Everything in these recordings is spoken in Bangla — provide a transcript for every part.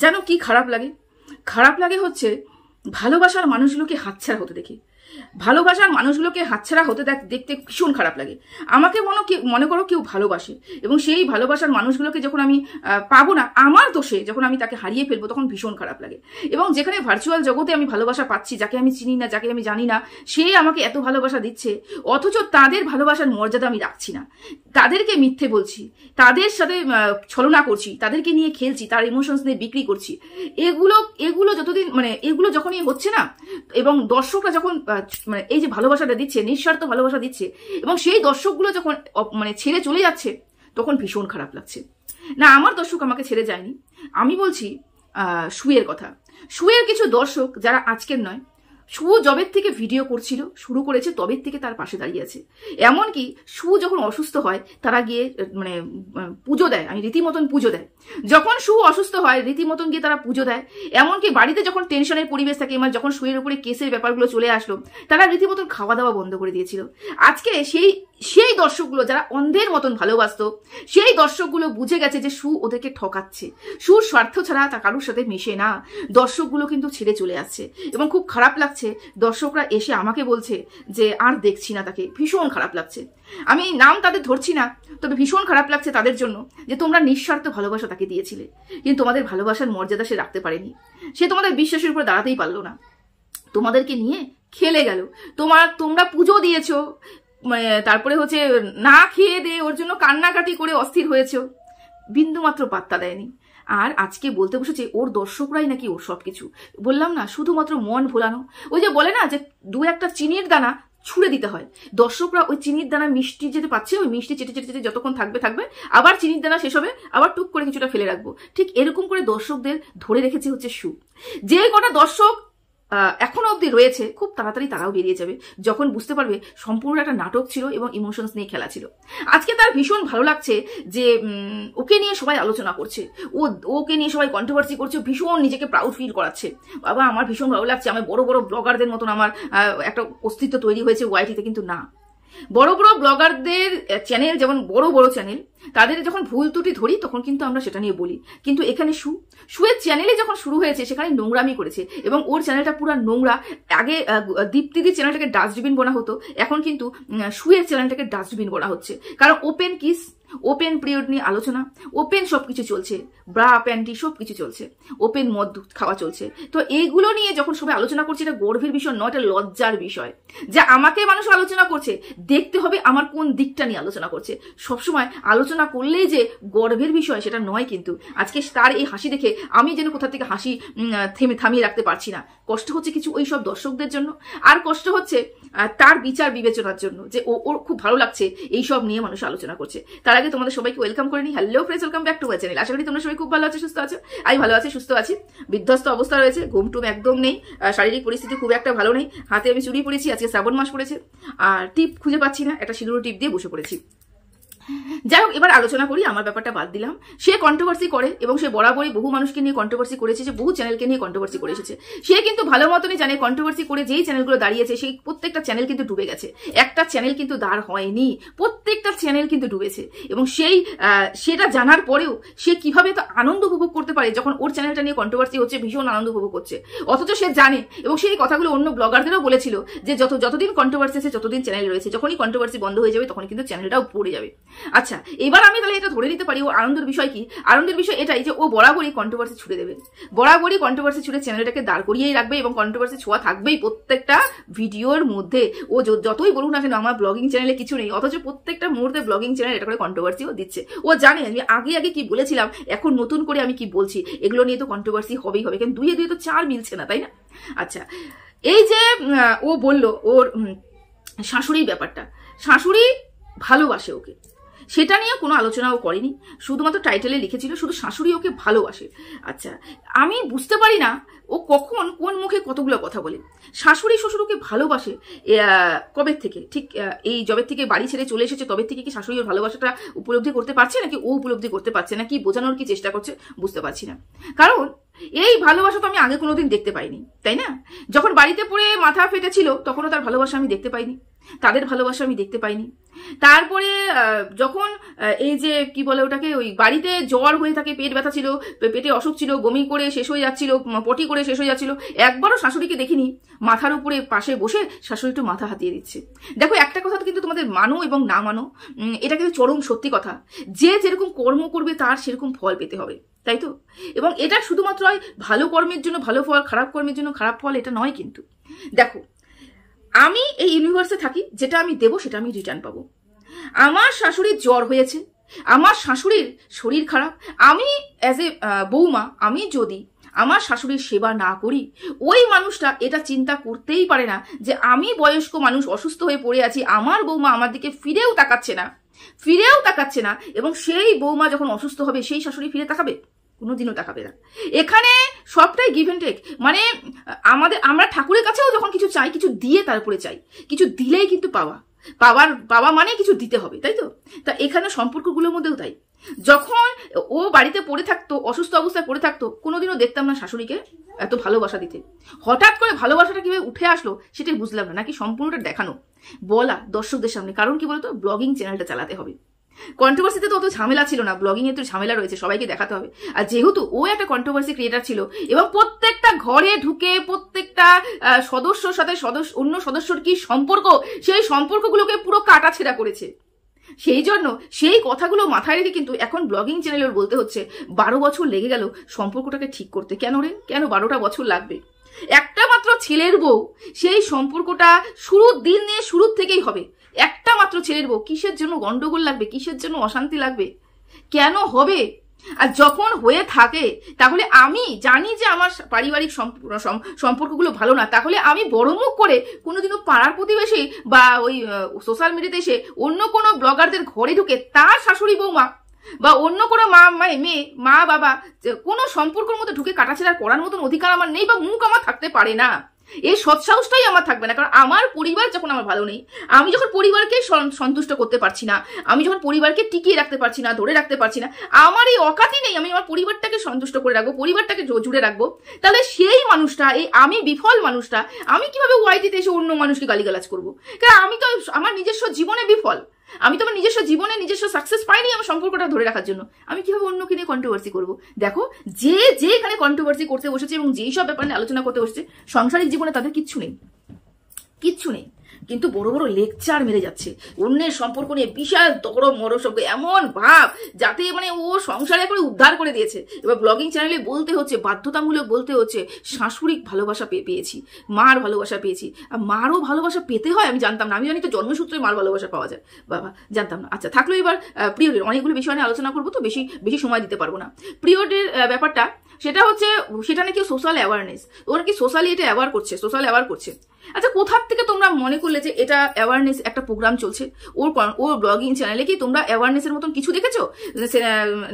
যেন কি খারাপ লাগে। খারাপ লাগে হচ্ছে ভালোবাসার মানুষগুলোকে হাতছাড়া হতে দেখে। ভালোবাসার মানুষগুলোকে হাতছাড়া হতে দেখতে ভীষণ খারাপ লাগে। আমাকে মনে করো কেউ ভালোবাসে এবং সেই ভালোবাসার মানুষগুলোকে যখন আমি পাবো না, আমার দোষে যখন আমি তাকে হারিয়ে ফেলবো, তখন ভীষণ খারাপ লাগে। এবং যেখানে ভার্চুয়াল জগতে আমি ভালোবাসা পাচ্ছি, যাকে আমি চিনি না, যাকে আমি জানি না, সে আমাকে এত ভালোবাসা দিচ্ছে, অথচ তাদের ভালোবাসার মর্যাদা আমি রাখছি না, তাদেরকে মিথ্যে বলছি, তাদের সাথে ছলনা করছি, তাদেরকে নিয়ে খেলছি, তার ইমোশনস নিয়ে বিক্রি করছি। এগুলো যতদিন এগুলো যখনই হচ্ছে না, এবং দর্শকরা যখন এই যে ভালোবাসাটা দিচ্ছে, নিঃস্বার্থ ভালোবাসা দিচ্ছে, এবং সেই দর্শকগুলো যখন ছেড়ে চলে যাচ্ছে, তখন ভীষণ খারাপ লাগছে। না, আমার দর্শক আমাকে ছেড়ে যায়নি, আমি বলছি শুয়ের কথা। শুয়ের কিছু দর্শক যারা আজকের নয়, শু জবের থেকে ভিডিও করছিল, শুরু করেছে, তবের থেকে তার পাশে দাঁড়িয়ে আছে। এমনকি শু যখন অসুস্থ হয়, তারা গিয়ে পুজো দেয়, আমি রীতিমতন পুজো দেয়। যখন শু অসুস্থ হয়, রীতিমতন গিয়ে তারা পুজো দেয়। এমনকি বাড়িতে যখন টেনশনের পরিবেশ থাকে, যখন শুয়ের উপরে কেসের ব্যাপারগুলো চলে আসলো, তারা রীতিমতন খাওয়া দাওয়া বন্ধ করে দিয়েছিল। আজকে সেই দর্শকগুলো যারা অন্ধের মতন ভালোবাসতো, সেই দর্শকগুলো বুঝে গেছে যে শু ওদেরকে ঠকাচ্ছে। শুর স্বার্থ ছাড়া তা কারোর সাথে মেশে না। দর্শকগুলো কিন্তু ছেড়ে চলে আসছে এবং খুব খারাপ লাগছে। দর্শকরা এসে আমাকে বলছে যে আর দেখছি না তাকে, ভীষণ খারাপ লাগছে। আমি নাম তাদের ধরছি না, তবে ভীষণ খারাপ লাগছে তাদের জন্য যে তোমরা নিঃস্বার্থ ভালোবাসা তাকে দিয়েছিলে, কিন্তু তোমাদের ভালোবাসার মর্যাদা সে রাখতে পারেনি। সে তোমাদের বিশ্বাসের উপর দাঁড়াতেই পারলো না, তোমাদেরকে নিয়ে খেলে গেল। তোমরা পুজো দিয়েছো, তারপরে হচ্ছে না খেয়ে দিয়ে ওর জন্য কান্নাকাটি করে অস্থির হয়েছ, বিন্দুমাত্র পাত্তা দেয়নি। আর আজকে বলতে বসেছে ওর দর্শকরাই নাকি ওর সবকিছু। বললাম না, শুধুমাত্র মন ভোলানো। ওই যে বলে না যে দু একটা চিনির দানা ছুঁড়ে দিতে হয়, দর্শকরা ওই চিনির দানা মিষ্টি যেতে পাচ্ছে, ওই মিষ্টি চেটে চেটে চেটে যতক্ষণ থাকবে, আবার চিনির দানা শেষ হবে, আবার টুক করে কিছুটা ফেলে রাখবো। ঠিক এরকম করে দর্শকদের ধরে রেখেছে হচ্ছে শু। যে কটা দর্শক এখনো অব্দি রয়েছে, খুব তাড়াতাড়ি তারাও বেরিয়ে যাবে, যখন বুঝতে পারবে সম্পূর্ণ একটা নাটক ছিল এবং ইমোশনস নিয়ে খেলা ছিল। আজকে তার ভীষণ ভালো লাগছে যে ওকে নিয়ে সবাই আলোচনা করছে, ওকে নিয়ে সবাই কন্ট্রোভার্সি করছে, ভীষণ নিজেকে প্রাউড ফিল করাচ্ছে। বাবা, আমার ভীষণ ভালো লাগছে, আমার বড় বড় ব্লগারদের মতন আমার একটা অস্তিত্ব তৈরি হয়েছে ওয়াইটিতে। কিন্তু না, বড় বড় ব্লগারদের চ্যানেল, যেমন বড় বড় চ্যানেল, তাদের যখন ভুল ত্রুটি ধরি তখন কিন্তু আমরা সেটা নিয়ে বলি। কিন্তু এখানে শুয়ের চ্যানেলে যখন শুরু হয়েছে, সেখানে নোংরামি করেছে এবং ওর চ্যানেলটা পুরো নোংরা। আগে দীপ্তিদির চ্যানেলটাকে ডাস্টবিন বলা হতো, এখন কিন্তু শুয়ের চ্যানেলটাকে ডাস্টবিন বলা হচ্ছে। কারণ ওপেন কিস, ওপেন পিরিয়ড নিয়ে আলোচনা, ওপেন সবকিছু চলছে, ব্রা প্যান্টি সবকিছু চলছে, ওপেন মদ খাওয়া চলছে। তো এইগুলো নিয়ে যখন সবাই আলোচনা করছে, এটা গর্বের বিষয় নয়, এটা লজ্জার বিষয়। যে আমাকে মানুষ আলোচনা করছে, দেখতে হবে আমার কোন দিকটা নিয়ে আলোচনা করছে। সবসময় আলোচনা করলেই যে গর্বের বিষয় সেটা নয়। কিন্তু আজকে তার এই হাসি দেখে আমি যেন কোথা থেকে হাসি থামিয়ে রাখতে পারছি না। কষ্ট হচ্ছে কিছু ওই সব দর্শকদের জন্য, আর কষ্ট হচ্ছে তার বিচার বিবেচনার জন্য, যে ওর খুব ভালো লাগছে এইসব নিয়ে মানুষ আলোচনা করছে। তার আগে তোমাদের সবাইকে ওয়েলকাম করে নি। Hello friends, welcome back to my channel. আশা করি তোমরা সবাই খুব ভালো আছো, সুস্থ আছো। আমি ভালো আছি, সুস্থ আছি। বিধ্বস্ত অবস্থা রয়েছে, ঘুম টুম একদম নেই, শারীরিক পরিস্থিতি খুব একটা ভালো নেই। হাতে আমি চুড়ি পরেছি, আজকে শ্রাবণ মাস পড়েছে, আর টিপ খুঁজে পাচ্ছি না, একটা সিঁদুর টিপ দিয়ে বসে পড়েছি। যাই হোক, এবার আলোচনা করি। আমার ব্যাপারটা বাদ দিলাম। সে কন্ট্রোভার্সি করে এবং সে বরাবরই বহু মানুষকে নিয়ে কন্ট্রোভার্সি করেছে, যে বহু চ্যানেলকে নিয়ে কন্ট্রোভার্সি করে এসেছে। সে কিন্তু ভালো মতনই জানে কন্ট্রোভার্সি করে যেই চ্যানেলগুলো দাঁড়িয়েছে, সেই প্রত্যেকটা চ্যানেল কিন্তু ডুবে গেছে। একটা চ্যানেল কিন্তু দাঁড় হয়নি, প্রত্যেকটা চ্যানেল কিন্তু ডুবেছে। এবং সেটা জানার পরেও সে কিভাবে তো আনন্দ উপভোগ করতে পারে, যখন ওর চ্যানেলটা নিয়ে কন্ট্রোভার্সি হচ্ছে, ভীষণ আনন্দ উপভোগ করছে। অথচ সে জানে, এবং সেই কথাগুলো অন্য ব্লগারদেরও বলেছিল, যে যতদিন কন্ট্রোভার্সি আছে ততদিন চ্যানেল রয়েছে, যখনই কন্ট্রোভার্সি বন্ধ হয়ে যাবে তখন কিন্তু চ্যানেলটাও পড়ে যাবে। আচ্ছা, এবার আমি তাহলে এটা ধরে নিতে পারি ও আনন্দের বিষয় কি? আনন্দের বিষয় এটাই যে ও বরাবরই কন্ট্রোভার্সি ছুড়ে দেবে, বরাবরই কন্ট্রোভার্সি ছুড়ে চ্যানেলটাকে দাঁড় করিয়েই রাখবে, এবং কন্ট্রোভার্সি ছোঁয়া থাকবেই প্রত্যেকটা ভিডিওর মধ্যে। ও যতই বলুক না কেন আমার ব্লগিং চ্যানেলে কিছু নেই, অথচ প্রত্যেকটা মুহূর্তে ব্লগিং চ্যানেল এটা করে কন্ট্রোভার্সিও দিচ্ছে। ও জানে আমি আগে কি বলেছিলাম, এখন নতুন করে আমি কি বলছি, এগুলো নিয়ে তো কন্ট্রোভার্সি হবেই হবে, কিন্তু দুয়ে তো চার মিলছে না, তাই না? আচ্ছা, এই যে ও বলল ওর শাশুড়ির ব্যাপারটা, শাশুড়ি ভালোবাসে ওকে, সেটা নিয়ে কোনো আলোচনাও করেনি, শুধুমাত্র টাইটেলে লিখেছিল শুধু শাশুড়ি ওকে ভালোবাসে। আচ্ছা, আমি বুঝতে পারি না ও কখন কোন মুখে কতগুলো কথা বলে। শাশুড়ি শ্বশুর ওকে ভালোবাসে কবে থেকে? ঠিক এই জবের থেকে বাড়ি ছেড়ে চলে এসেছে তবে থেকে কি শাশুড়ি ওর ভালোবাসাটা উপলব্ধি করতে পারছে, নাকি ও উপলব্ধি করতে পারছে না, কি বোঝানোর কি চেষ্টা করছে বুঝতে পারছি না। কারণ এই ভালোবাসা তো আমি আগে কোনোদিন দেখতে পাইনি, তাই না? যখন বাড়িতে পড়ে মাথা ফেটেছিল তখনও তার ভালোবাসা আমি দেখতে পাইনি। তাদের ভালোবাসা আমি দেখতে পাইনি। তারপরে যখন এই যে কি বলে ওটাকে, ওই বাড়িতে জ্বর হয়ে থাকে, পেট ব্যথা ছিল, পেটে অসুখ ছিল, বমি করে শেষ হয়ে যাচ্ছিল, পটি করে শেষ হয়ে যাচ্ছিল, একবারও শাশুড়িকে দেখিনি মাথার উপরে পাশে বসে শাশুড়ি একটু মাথা হাতিয়ে দিচ্ছে। দেখো, একটা কথা তো কিন্তু তোমাদের মানো এবং না মানো, এটা কিন্তু চরম সত্যি কথা, যে যেরকম কর্ম করবে তার সেরকম ফল পেতে হবে, তাই তো? এবং এটা শুধুমাত্র ভালো কর্মের জন্য ভালো ফল, খারাপ কর্মের জন্য খারাপ ফল, এটা নয় কিন্তু। দেখো, আমি এই ইউনিভার্সে থাকি, যেটা আমি দেবো সেটা আমি রিটার্ন পাবো। আমার শাশুড়ির জ্বর হয়েছে, আমার শাশুড়ির শরীর খারাপ, আমি অ্যাজ এ বৌমা আমি যদি আমার শাশুড়ির সেবা না করি, ওই মানুষটা এটা চিন্তা করতেই পারে না যে আমি বয়স্ক মানুষ অসুস্থ হয়ে পড়ে আছি, আমার বৌমা আমার দিকে ফিরেও তাকাচ্ছে না, এবং সেই বৌমা যখন অসুস্থ হবে সেই শাশুড়ি ফিরে তাকাবে? কোনোদিনও তাকাবে না। এখানে সবটাই গিভ অ্যান্ড টেক। মানে আমরা ঠাকুরের কাছেও যখন কিছু চাই, কিছু দিয়ে তারপরে চাই, কিছু দিলেই কিন্তু পাওয়া মানে কিছু দিতে হবে, তাই তো? তা এখানে সম্পর্কগুলোর মধ্যেও তাই। যখন ও বাড়িতে পড়ে থাকতো, অসুস্থ অবস্থায় পড়ে থাকতো, কোনোদিনও দেখতাম না শাশুড়িকে এত ভালোবাসা দিতে। হঠাৎ করে ভালোবাসাটা কিভাবে উঠে আসলো সেটাই বুঝলাম না, নাকি সম্পূর্ণটা দেখানো বলা দর্শকদের সামনে। কারণ কি বলতো, ব্লগিং চ্যানেলটা চালাতে হবে। কন্ট্রোভার্সিতে তো অত ঝামেলা ছিল না, ব্লগিং এ তো ঝামেলা রয়েছে, সবাইকে দেখাতে হবে। আর যেহেতু ও একটা কন্ট্রোভার্সি ক্রিয়েটার ছিল এবং প্রত্যেকটা ঘরে ঢুকে প্রত্যেকটা সদস্যর সাথে অন্য সদস্যর কি সম্পর্ক, সেই সম্পর্কগুলোকে পুরো কাটাছেড়া করেছে। সেই জন্য সেই কথাগুলো মাথায় রেখে কিন্তু এখন ব্লগিং চ্যানেলের বলতে হচ্ছে 12 বছর লেগে গেল সম্পর্কটাকে ঠিক করতে। কেন রে, কেন 12টা বছর লাগবে? একটা মাত্র ছেলের বউ, সেই সম্পর্কটা শুরুর দিন নিয়ে শুরুর থেকেই হবে। একটা মাত্র ছেলের বউ, কিসের জন্য গন্ডগোল লাগবে, কিসের জন্য অশান্তি লাগবে, কেন হবে? আর যখন হয়ে থাকে তাহলে আমি জানি যে আমার পারিবারিক সম্পর্কগুলো ভালো না, তাহলে আমি বড় মুখ করে কোনোদিনও পাড়ার প্রতিবেশী বা ওই সোশ্যাল মিডিয়াতে এসে অন্য কোনো ব্লগারদের ঘরে ঢুকে তার শাশুড়ি বৌমা বা অন্য কোনো মেয়ে মা বাবা কোনো সম্পর্কের মধ্যে ঢুকে কাটাছেড়া করার মতন অধিকার আমার নেই, বা মুখ আমার থাকতে পারে না। এই সৎসাহসটাই আমার থাকবে না। কারণ আমার পরিবার যখন আমার ভালো নেই, আমি যখন পরিবারকে সন্তুষ্ট করতে পারছি না, আমি যখন পরিবারকে টিকিয়ে রাখতে পারছি না, ধরে রাখতে পারছি না, আমার এই অকাতি নেই আমি আমার পরিবারটাকে সন্তুষ্ট করে রাখবো, পরিবারটাকে জুড়ে রাখবো, তাহলে সেই মানুষটা, এই আমি বিফল মানুষটা, আমি কিভাবে ওয়াইটিতে এসে অন্য মানুষকে গালিগালাজ করবো? কারণ আমি তো আমার নিজস্ব জীবনে বিফল, আমি তো আমার নিজস্ব জীবনে নিজস্ব সাকসেস পাইনি আমার সম্পর্কটা ধরে রাখার জন্য, আমি কিভাবে অন্যকে নিয়ে কন্ট্রোভার্সি করবো? দেখো, যে এখানে কন্ট্রোভার্সি করতে বসেছে এবং যেই সব ব্যাপার নিয়ে আলোচনা করতে বসেছে, সাংসারিক জীবনে তাদের কিচ্ছু নেই, কিন্তু বড় বড় লেকচার মেরে যাচ্ছে অন্যের সম্পর্ক নিয়ে, বিশাল বড় মরসজ্ঞ, এমন ভাব যাতে মানে ও সংসারে করে উদ্ধার করে দিয়েছে। এবার ব্লগিং চ্যানেলে বলতে হচ্ছে, বাধ্যতামূলক বলতে হচ্ছে, শাশুড়ির ভালোবাসা পেয়েছি, মার ভালোবাসা পেয়েছি। আর মারও ভালোবাসা পেতে হয় আমি জানতাম না, আমি জানি তো জন্মসূত্রে মার ভালোবাসা পাওয়া যায়, বাবা জানতাম না। আচ্ছা, থাকলো এবার পিরিয়ডের অনেকগুলো বিষয় নিয়ে আলোচনা করবো, তো বেশি সময় দিতে পারবো না। পিরিয়ডের ব্যাপারটা সেটা হচ্ছে, সেটা নাকি সোশ্যাল অ্যাওয়ারনেস, ওরা কি সোশ্যালি এটা সোশ্যাল অ্যাওয়ার করছে। আচ্ছা, কোথার থেকে তোমরা মনে করলে যে এটা অ্যাওয়ারনেস একটা প্রোগ্রাম চলছে? ওর ব্লগিং চ্যানেলে কি তোমরা অ্যাওয়ারনেসের মতন কিছু দেখেছো?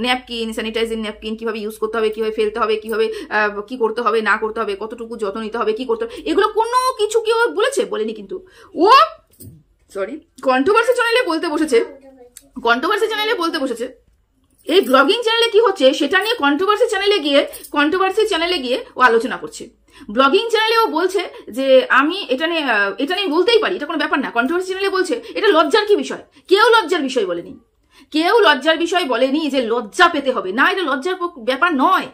ন্যাপকিন, স্যানিটাইজিং ন্যাপকিন কিভাবে ইউজ করতে হবে, কিভাবে ফেলতে হবে, কিভাবে কি করতে হবে না করতে হবে, কতটুকু যত্ন নিতে হবে, কি করতে হবে, এগুলো কোনো কিছু কেউ বলেনি। কিন্তু ও কন্ট্রোভার্সি চ্যানেলে বলতে বসেছে। এই ব্লগিং চ্যানেলে কি হচ্ছে সেটা নিয়ে কন্ট্রোভার্সি চ্যানেলে গিয়ে ও আলোচনা করছে। ব্লগিং চ্যানেলে ও বলছে যে আমি এটা নিয়ে বলতেই পারি, এটা কোনো ব্যাপার না। কন্ট্রোভার্সি চ্যানেলে বলছে এটা লজ্জার কি বিষয়? কেউ লজ্জার বিষয় বলেনি যে লজ্জা পেতে হবে না, এটা লজ্জার ব্যাপার নয়।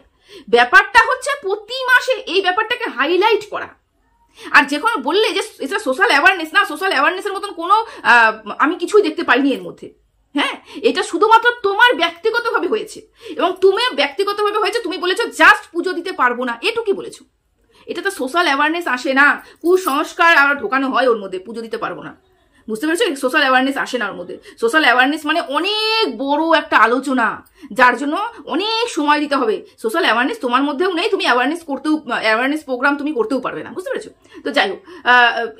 ব্যাপারটা হচ্ছে প্রতি মাসে এই ব্যাপারটাকে হাইলাইট করা। আর যখন বললে যে এটা সোশ্যাল অ্যাওয়ারনেস, না, সোশ্যাল অ্যাওয়ারনেসের মতন কোনো আমি কিছুই দেখতে পাইনি এর মধ্যে। হ্যাঁ, এটা শুধুমাত্র তোমার ব্যক্তিগতভাবে হয়েছে, এবং তুমি বলেছো জাস্ট পুজো দিতে পারবো না, এটুকুই বলেছো। এটা তো সোশ্যাল অ্যাওয়ারনেস আসে না, কুসংস্কার আবার ঢোকানো হয় ওর মধ্যে, পুজো দিতে পারবো না। বুঝতে পেরেছো? সোশ্যাল অ্যাওয়ারনেস আসে না ওর মধ্যে। সোশ্যাল অ্যাওয়ারনেস মানে অনেক বড় একটা আলোচনা, যার জন্য অনেক সময় দিতে হবে। সোশ্যাল অ্যাওয়ারনেস তোমার মধ্যেও নেই, তুমি অ্যাওয়ারনেস প্রোগ্রাম তুমি করতেও পারবে না। বুঝতে পেরেছো? তো যাই হোক,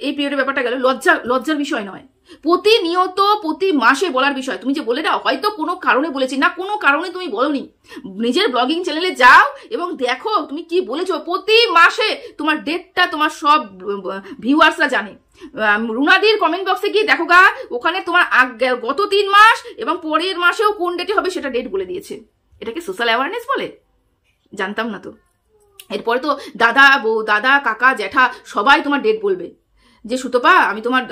এই পিরিয়ডের ব্যাপারটা গেল। লজ্জার বিষয় নয়, প্রতিনিয়ত প্রতি মাসে বলার বিষয়। তুমি যে বলে না হয়তো কোনো কারণে বলেছি, না, কোনো কারণে তুমি বলোনি। নিজের ব্লগিং চ্যানেলে যাও এবং দেখো তুমি কি বলেছো। প্রতি মাসে তোমার ডেটটা তোমার সব ভিউয়ার্সরা জানে। রুনাদির কমেন্ট বক্সে গিয়ে দেখো গা, ওখানে তোমার গত 3 মাস এবং পরের মাসেও কোন ডেটে হবে সেটা ডেট বলে দিয়েছে। এটাকে সোশ্যাল অ্যাওয়ারনেস বলে? জানতাম না তো। এরপরে তো দাদা, বউ, দাদা, কাকা, জ্যাঠা সবাই তোমার ডেট বলবে। যে সুতপা আমি তোমার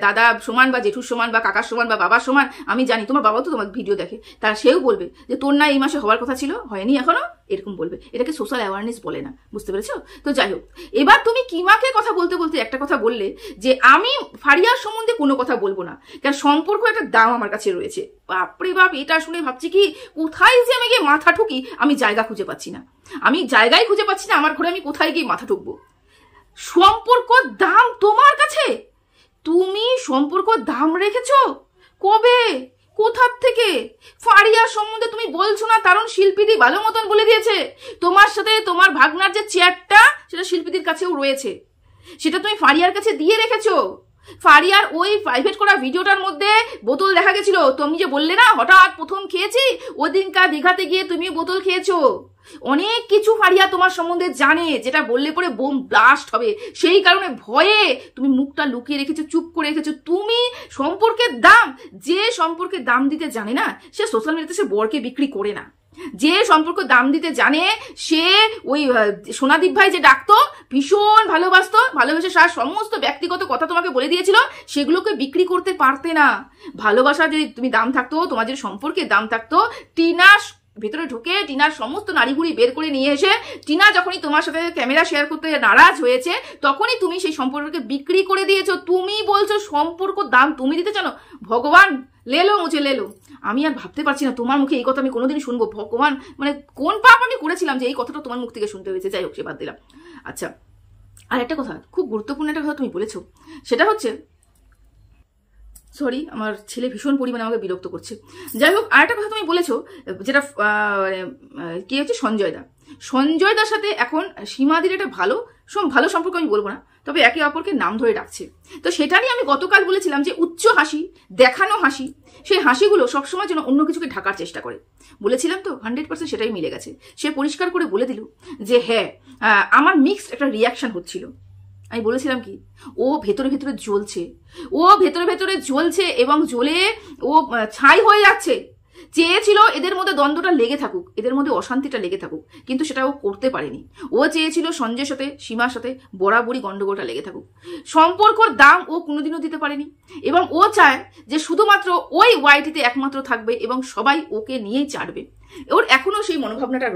দাদা সমান বা জেঠুর সমান বা কাকার সমান বা বাবার সমান, আমি জানি তোমার বাবাও তো তোমার ভিডিও দেখে, তার সেও বলবে যে তোর না এই মাসে হওয়ার কথা ছিল, হয়নি এখনো, এরকম বলবে। এটাকে সোশ্যাল অ্যাওয়ারনেস বলে না, বুঝতে পেরেছো? তো যাই হোক, এবার তুমি কিমাকে কথা বলতে বলতে একটা কথা বললে যে আমি ফারিয়ার সম্বন্ধে কোনো কথা বলবো না, কারণ সম্পর্ক একটা দাম আমার কাছে রয়েছে। বাপরে বাপ, এটা শুনে ভাবছি কি কোথায় যে আমি গিয়ে মাথা ঠুকি, আমি জায়গা খুঁজে পাচ্ছি না, আমি জায়গায় খুঁজে পাচ্ছি না আমার ঘরে আমি কোথায় গিয়ে মাথা ঠুকবো। সম্পর্ক দাম তোমার কাছে? তুমি সম্পর্ক দাম রেখেছো কবে, কোথার থেকে? ফারিয়ার সম্বন্ধে তুমি বলছো না, কারণ শিল্পীদি ভালো মতন বলে দিয়েছে তোমার সাথে তোমার ভাগনার যে চেয়ারটা সেটা শিল্পীদির কাছেও রয়েছে, সেটা তুমি ফারিয়ার কাছে দিয়ে রেখেছো। ফারিয়ার ওই প্রাইভেট করা ভিডিওটার মধ্যে বোতল দেখা গেছিল, তুমি যে বললে না হঠাৎ প্রথম খেয়েছি, ওদিনকার দীঘাতে গিয়ে তুমি বোতল খেয়েছো। অনেক কিছু ফারিয়া তোমার সম্বন্ধে জানে, যেটা বললে পরে বোম ব্লাস্ট হবে, সেই কারণে ভয়ে তুমি মুখটা লুকিয়ে রেখেছো, চুপ করে রেখেছো। তুমি সম্পর্কের দাম, যে সম্পর্কের দাম দিতে জানে না সে সোশ্যাল মিডিয়াতে সে বরকে বিক্রি করে না। যে সম্পর্ক দাম দিতে জানে সে ওই সোনাদীপ ভাই যে ডাকতো, ভীষণ ভালোবাসতো, ভালোবেসে সার সমস্ত ব্যক্তিগত কথা তোমাকে বলে দিয়েছিল, সেগুলোকে বিক্রি করতে পারতে না। ভালোবাসা যদি তুমি দাম থাকতো, তোমার যদি সম্পর্কের দাম থাকতো, টিনা ভেতরে ঢুকে টিনার সমস্ত নাড়িগুড়ি বের করে নিয়ে এসে, টিনা যখনই তোমার সাথে ক্যামেরা শেয়ার করতে নারাজ হয়েছে, তখনই তুমি সেই সম্পর্ককে বিক্রি করে দিয়েছো। তুমি বলছো সম্পর্ক দাম তুমি দিতে জানো? ভগবান লেলো মুঝে লেলো। আমি আর ভাবতে পারছি না তোমার মুখে এই কথা আমি কোনোদিন শুনবো। ভগবান, মানে কোন পাপ আমি করেছিলাম যে এই কথাটা তোমার মুখ থেকে শুনতে হয়েছে? যাই হোক, সে বাদ দিলাম। আচ্ছা, আর একটা কথা, খুব গুরুত্বপূর্ণ একটা কথা তুমি বলেছো, সেটা হচ্ছে, সরি আমার ছেলে ভীষণ পরিমাণে আমাকে বিরক্ত করছে। যাই হোক, আর একটা কথা তুমি বলেছো, যেটা কি হচ্ছে, সঞ্জয়দার সাথে এখন সীমাদির একটা ভালো সম্পর্ক আমি বলবো না, তবে একে অপরকে নাম ধরে ডাকছে। তো সেটা নিয়ে আমি গতকাল বলেছিলাম যে উচ্চ হাসি, দেখানো হাসি, সেই হাসিগুলো সবসময় যেন অন্য কিছুকে ঢাকার চেষ্টা করে। বলেছিলাম তো, 100% সেটাই মিলে গেছে। সে পরিষ্কার করে বলে দিল যে হ্যাঁ, আমার মিক্সড একটা রিয়াকশন হচ্ছিল। আমি বলেছিলাম কি, ও ভেতরে ভেতরে জ্বলছে, ও ভেতরে ভেতরে জ্বলছে এবং জ্বলে ও ছাই হয়ে যাচ্ছে। চেয়েছিল এদের মধ্যে দ্বন্দ্বটা লেগে থাকুক, এদের মধ্যে অশান্তিটা লেগে থাকুক, কিন্তু সেটা ও করতে পারেনি। ও চেয়েছিল সঞ্জয়ের সাথে, সীমার সাথে বরাবরই গন্ডগোলটা লেগে থাকুক। সম্পর্কর দাম ও কোনোদিনও দিতে পারেনি, এবং ও চায় যে শুধুমাত্র ওই ওয়াইটিতে একমাত্র থাকবে এবং সবাই ওকে নিয়েই চাটবে। ওর এখনো সেই মনোভাবনাটা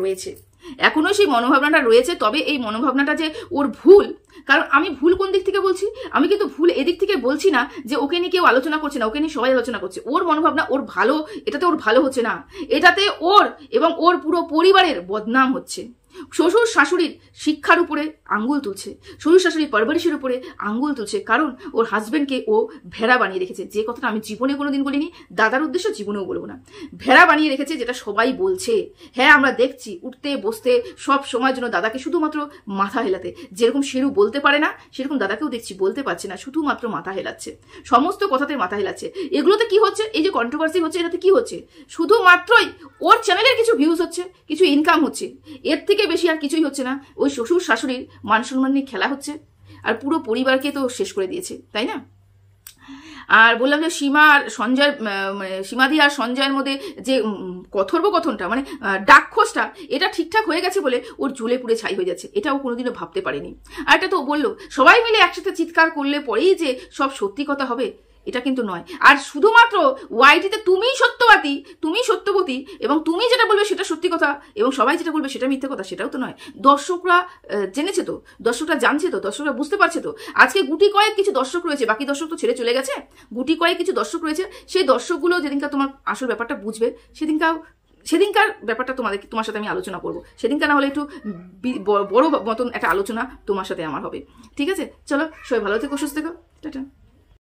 রয়েছে, তবে এই মনোভাবনাটা যে ওর ভুল, কারণ আমি ভুল কোন দিক থেকে বলছি, আমি কিন্তু ভুল এদিক থেকে বলছি না যে ওকে নিয়ে কেউ আলোচনা করছে না, ওকে নিয়ে সবাই আলোচনা করছে। ওর মনোভাবনা, ওর ভালো, এটাতে ওর ভালো হচ্ছে না, এটাতে ওর এবং ওর পুরো পরিবারের বদনাম হচ্ছে। শ্বশুর শাশুড়ির শিক্ষার উপরে আঙ্গুল তুলছে, শ্বশুর শাশুড়ির পরবরিশের উপরে আঙ্গুল তুলছে, কারণ ওর হাজবেন্ডকে ও ভেড়া বানিয়ে রেখেছে। যে কথাটা আমি জীবনে কোনোদিন বলিনি, দাদার উদ্দেশ্য জীবনেও বলবো না। ভেড়া বানিয়ে রেখেছে, যেটা সবাই বলছে। হ্যাঁ, আমরা দেখছি উঠতে বসতে সব সময়ের জন্য দাদাকে শুধুমাত্র মাথা হেলাতে। যেরকম শেরু বলতে পারে না, সেরকম দাদাকেও দেখছি বলতে পারছে না, শুধুমাত্র মাথা হেলাচ্ছে, সমস্ত কথাতে মাথা হেলাচ্ছে। এগুলোতে কি হচ্ছে, এই যে কন্ট্রোভার্সি হচ্ছে, এটাতে কি হচ্ছে? শুধুমাত্রই ওর চ্যানেলের কিছু ভিউজ হচ্ছে, কিছু ইনকাম হচ্ছে, এর থেকে বেশি আর কিছুই হচ্ছে না। ওই শ্বশুর শাশুড়ির মান সম্মান নিয়ে খেলা হচ্ছে, আর পুরো পরিবারকে তো শেষ করে দিয়েছে, তাই না? আর বললাম যে সীমাদি আর সঞ্জয়ের মধ্যে যে কথোপকথনটা, মানে ডাকখোসটা, এটা ঠিকঠাক হয়ে গেছে বলে ওর জ্বলে পুড়ে ছাই হয়ে যাচ্ছে। এটা ও কোনোদিনও ভাবতে পারেনি। আর এটা তো বললো সবাই মিলে একসাথে চিৎকার করলে পরেই যে সব সত্যি কথা হবে, এটা কিন্তু নয়। আর শুধুমাত্র ওয়াইটিতে তুমিই সত্যবতী এবং তুমি যেটা বলবে সেটা সত্যি কথা, এবং সবাই যেটা বলবে সেটা মিথ্যে কথা, সেটাও তো নয়। দর্শকরা জেনেছে তো, দর্শকরা জানছে তো, দর্শকরা বুঝতে পারছে তো। আজকে গুটি কয়েক কিছু দর্শক রয়েছে, বাকি দর্শক তো ছেড়ে চলে গেছে। গুটি কয়েক কিছু দর্শক রয়েছে, সেই দর্শকগুলো যেদিনকার তোমার আসল ব্যাপারটা বুঝবে, সেদিনকার ব্যাপারটা তোমার সাথে আমি আলোচনা করবো। সেদিনকার না হলে একটু বড় মতন একটা আলোচনা তোমার সাথে আমার হবে। ঠিক আছে, চলো সবাই ভালো থেকো, সুস্থ থেকো, টাটা।